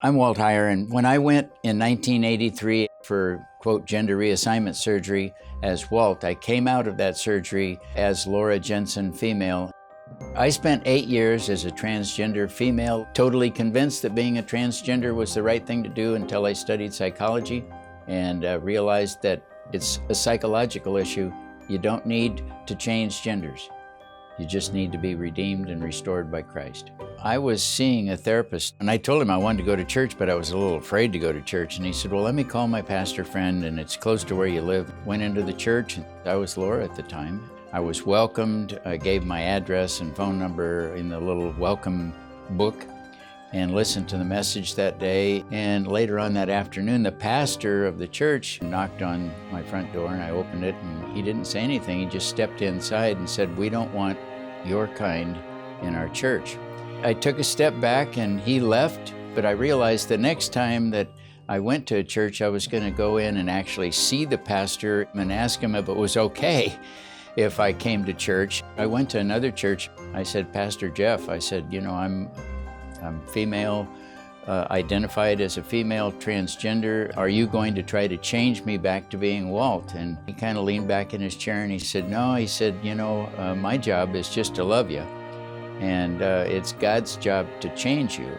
I'm Walt Heyer, and when I went in 1983 for, quote, gender reassignment surgery as Walt, I came out of that surgery as Laura Jensen, female. I spent 8 years as a transgender female, totally convinced that being a transgender was the right thing to do until I studied psychology and realized that it's a psychological issue. You don't need to change genders. You just need to be redeemed and restored by Christ. I was seeing a therapist, and I told him I wanted to go to church, but I was a little afraid to go to church. And he said, well, let me call my pastor friend, and it's close to where you live. Went into the church, and I was Laura at the time. I was welcomed. I gave my address and phone number in the little welcome book and listened to the message that day. And later on that afternoon, the pastor of the church knocked on my front door, and I opened it, and he didn't say anything. He just stepped inside and said, we don't want your kind in our church. I took a step back and he left, but I realized the next time that I went to a church, I was going to go in and actually see the pastor and ask him if it was okay if I came to church. I went to another church. I said, Pastor Jeff, I said, you know, I'm female, identified as a female, transgender. Are you going to try to change me back to being Walt? And he kind of leaned back in his chair and he said, no, he said, you know, my job is just to love you. And it's God's job to change you.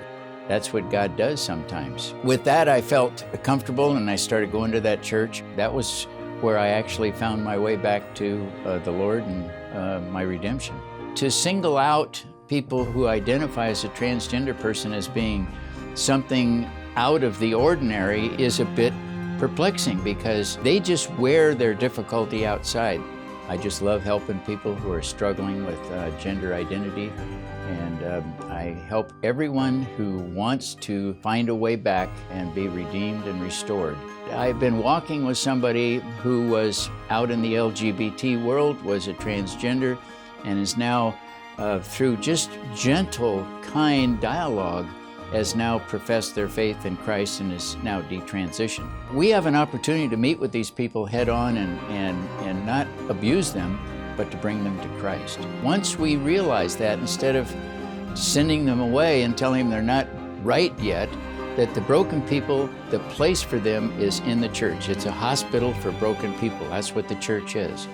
That's what God does sometimes. With that, I felt comfortable and I started going to that church. That was where I actually found my way back to the Lord and my redemption. To single out people who identify as a transgender person as being something out of the ordinary is a bit perplexing because they just wear their difficulty outside. I just love helping people who are struggling with gender identity, and I help everyone who wants to find a way back and be redeemed and restored. I've been walking with somebody who was out in the LGBT world, was a transgender, and is now, through just gentle, kind dialogue, has now professed their faith in Christ and is now detransitioned. We have an opportunity to meet with these people head on and not abuse them, but to bring them to Christ. Once we realize that, instead of sending them away and telling them they're not right yet, that the broken people, the place for them is in the church. It's a hospital for broken people. That's what the church is.